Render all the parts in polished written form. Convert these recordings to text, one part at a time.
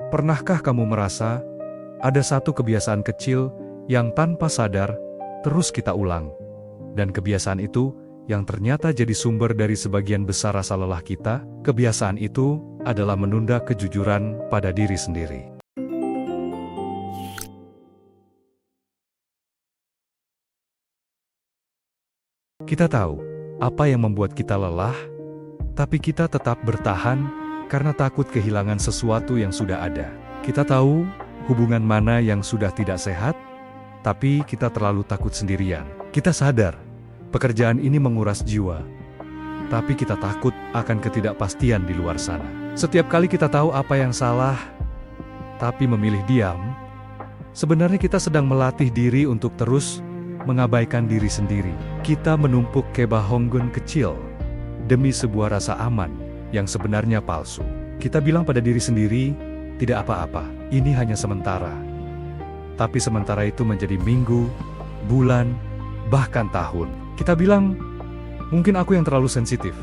Pernahkah kamu merasa ada satu kebiasaan kecil yang tanpa sadar terus kita ulang? Dan kebiasaan itu yang ternyata jadi sumber dari sebagian besar rasa lelah kita. Kebiasaan itu adalah menunda kejujuran pada diri sendiri. Kita tahu apa yang membuat kita lelah, tapi kita tetap bertahan karena takut kehilangan sesuatu yang sudah ada. Kita tahu hubungan mana yang sudah tidak sehat, tapi kita terlalu takut sendirian. Kita sadar pekerjaan ini menguras jiwa, tapi kita takut akan ketidakpastian di luar sana. Setiap kali kita tahu apa yang salah, tapi memilih diam, sebenarnya kita sedang melatih diri untuk terus mengabaikan diri sendiri. Kita menumpuk kebohongan kecil demi sebuah rasa aman yang sebenarnya palsu. Kita bilang pada diri sendiri, tidak apa-apa, ini hanya sementara. Tapi sementara itu menjadi minggu, bulan, bahkan tahun. Kita bilang, mungkin aku yang terlalu sensitif.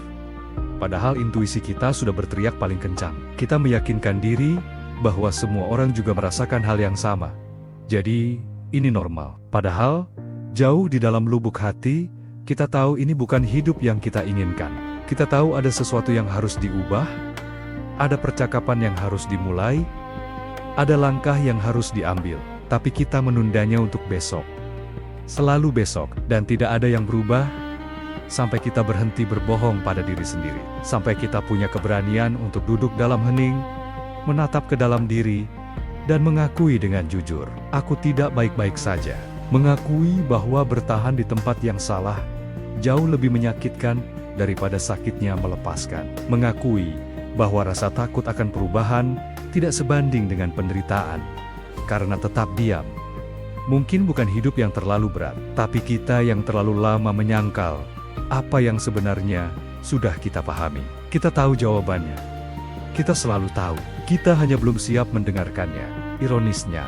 Padahal intuisi kita sudah berteriak paling kencang. Kita meyakinkan diri bahwa semua orang juga merasakan hal yang sama. Jadi, ini normal. Padahal, jauh di dalam lubuk hati, kita tahu ini bukan hidup yang kita inginkan. Kita tahu ada sesuatu yang harus diubah, ada percakapan yang harus dimulai, ada langkah yang harus diambil. Tapi kita menundanya untuk besok. Selalu besok, dan tidak ada yang berubah sampai kita berhenti berbohong pada diri sendiri. Sampai kita punya keberanian untuk duduk dalam hening, menatap ke dalam diri, dan mengakui dengan jujur, aku tidak baik-baik saja. Mengakui bahwa bertahan di tempat yang salah jauh lebih menyakitkan daripada sakitnya melepaskan. Mengakui bahwa rasa takut akan perubahan tidak sebanding dengan penderitaan. Karena tetap diam, mungkin bukan hidup yang terlalu berat, tapi kita yang terlalu lama menyangkal apa yang sebenarnya sudah kita pahami. Kita tahu jawabannya. Kita selalu tahu. Kita hanya belum siap mendengarkannya. Ironisnya,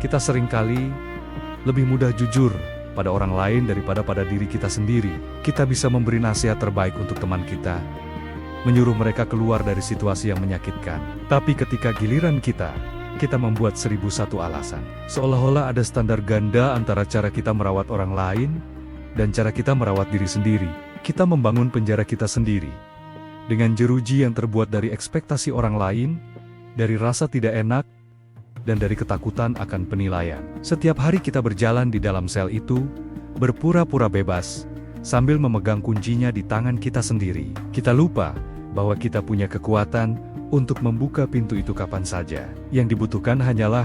kita seringkali lebih mudah jujur pada orang lain daripada pada diri kita sendiri. Kita bisa memberi nasihat terbaik untuk teman kita, menyuruh mereka keluar dari situasi yang menyakitkan. Tapi ketika giliran kita membuat 1001 alasan. Seolah-olah ada standar ganda antara cara kita merawat orang lain dan cara kita merawat diri sendiri. Kita membangun penjara kita sendiri dengan jeruji yang terbuat dari ekspektasi orang lain, dari rasa tidak enak, dan dari ketakutan akan penilaian. Setiap hari kita berjalan di dalam sel itu, berpura-pura bebas, sambil memegang kuncinya di tangan kita sendiri. Kita lupa bahwa kita punya kekuatan untuk membuka pintu itu kapan saja. Yang dibutuhkan hanyalah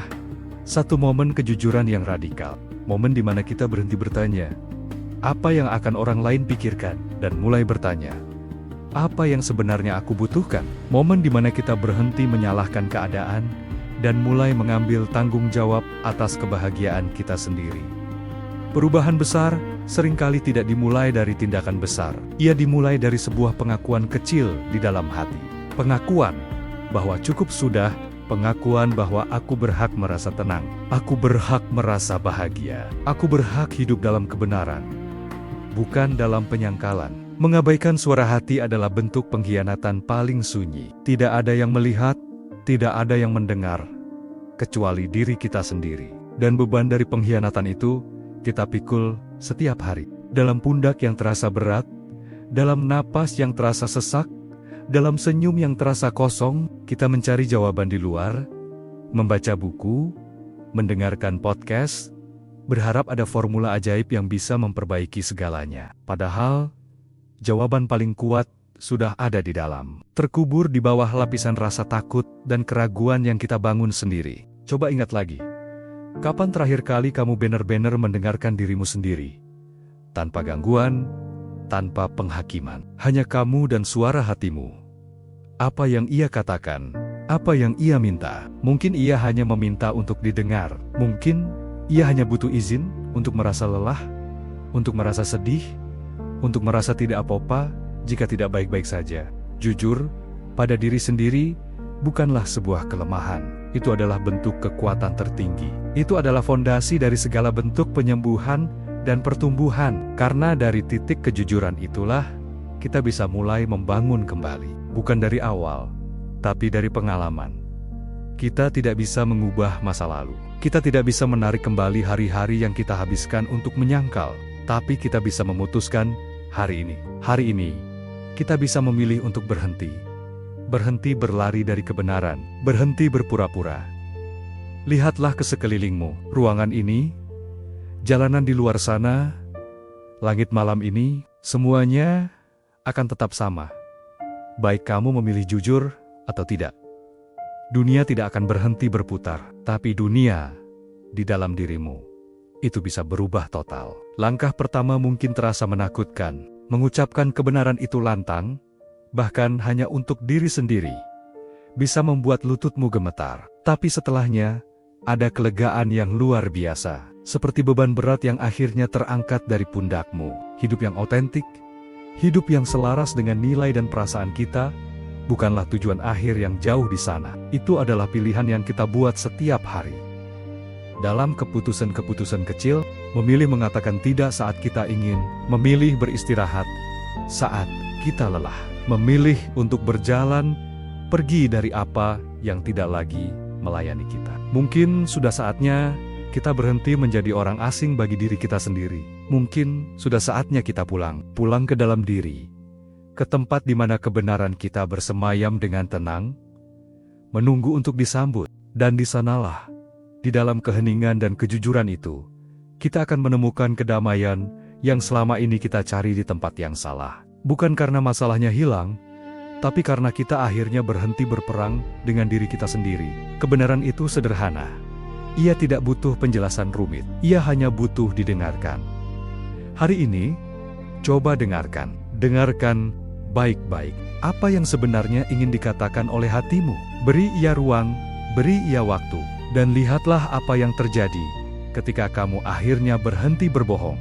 satu momen kejujuran yang radikal. Momen di mana kita berhenti bertanya, apa yang akan orang lain pikirkan? Dan mulai bertanya, apa yang sebenarnya aku butuhkan? Momen di mana kita berhenti menyalahkan keadaan dan mulai mengambil tanggung jawab atas kebahagiaan kita sendiri. Perubahan besar seringkali tidak dimulai dari tindakan besar. Ia dimulai dari sebuah pengakuan kecil di dalam hati. Pengakuan bahwa cukup sudah, pengakuan bahwa aku berhak merasa tenang, aku berhak merasa bahagia, aku berhak hidup dalam kebenaran, bukan dalam penyangkalan. Mengabaikan suara hati adalah bentuk pengkhianatan paling sunyi. Tidak ada yang melihat, tidak ada yang mendengar, kecuali diri kita sendiri. Dan beban dari pengkhianatan itu, kita pikul setiap hari. Dalam pundak yang terasa berat, dalam napas yang terasa sesak, dalam senyum yang terasa kosong, kita mencari jawaban di luar, membaca buku, mendengarkan podcast, berharap ada formula ajaib yang bisa memperbaiki segalanya. Padahal, jawaban paling kuat sudah ada di dalam. Terkubur di bawah lapisan rasa takut dan keraguan yang kita bangun sendiri. Coba ingat lagi, kapan terakhir kali kamu benar-benar mendengarkan dirimu sendiri? Tanpa gangguan, tanpa penghakiman. Hanya kamu dan suara hatimu. Apa yang ia katakan, apa yang ia minta. Mungkin ia hanya meminta untuk didengar. Mungkin ia hanya butuh izin untuk merasa lelah, untuk merasa sedih, untuk merasa tidak apa-apa jika tidak baik-baik saja. Jujur pada diri sendiri bukanlah sebuah kelemahan. Itu adalah bentuk kekuatan tertinggi. Itu adalah fondasi dari segala bentuk penyembuhan dan pertumbuhan. Karena dari titik kejujuran itulah kita bisa mulai membangun kembali. Bukan dari awal, tapi dari pengalaman. Kita tidak bisa mengubah masa lalu. Kita tidak bisa menarik kembali hari-hari yang kita habiskan untuk menyangkal. Tapi kita bisa memutuskan hari ini. Hari ini, kita bisa memilih untuk berhenti. Berhenti berlari dari kebenaran. Berhenti berpura-pura. Lihatlah ke sekelilingmu. Ruangan ini, jalanan di luar sana, langit malam ini, semuanya akan tetap sama. Baik kamu memilih jujur atau tidak. Dunia tidak akan berhenti berputar, tapi dunia di dalam dirimu itu bisa berubah total. Langkah pertama mungkin terasa menakutkan. Mengucapkan kebenaran itu lantang, bahkan hanya untuk diri sendiri, bisa membuat lututmu gemetar. Tapi setelahnya, ada kelegaan yang luar biasa, seperti beban berat yang akhirnya terangkat dari pundakmu. Hidup yang otentik, hidup yang selaras dengan nilai dan perasaan kita, bukanlah tujuan akhir yang jauh di sana. Itu adalah pilihan yang kita buat setiap hari. Dalam keputusan-keputusan kecil, memilih mengatakan tidak saat kita ingin, memilih beristirahat saat kita lelah, memilih untuk berjalan, pergi dari apa yang tidak lagi melayani kita. Mungkin sudah saatnya kita berhenti menjadi orang asing bagi diri kita sendiri. Mungkin sudah saatnya kita pulang ke dalam diri, ke tempat di mana kebenaran kita bersemayam dengan tenang, menunggu untuk disambut. Dan di sanalah, di dalam keheningan dan kejujuran itu, kita akan menemukan kedamaian yang selama ini kita cari di tempat yang salah. Bukan karena masalahnya hilang, tapi karena kita akhirnya berhenti berperang dengan diri kita sendiri. Kebenaran itu sederhana. Ia tidak butuh penjelasan rumit. Ia hanya butuh didengarkan. Hari ini, coba dengarkan. Dengarkan baik-baik. Apa yang sebenarnya ingin dikatakan oleh hatimu? Beri ia ruang, beri ia waktu. Dan lihatlah apa yang terjadi ketika kamu akhirnya berhenti berbohong.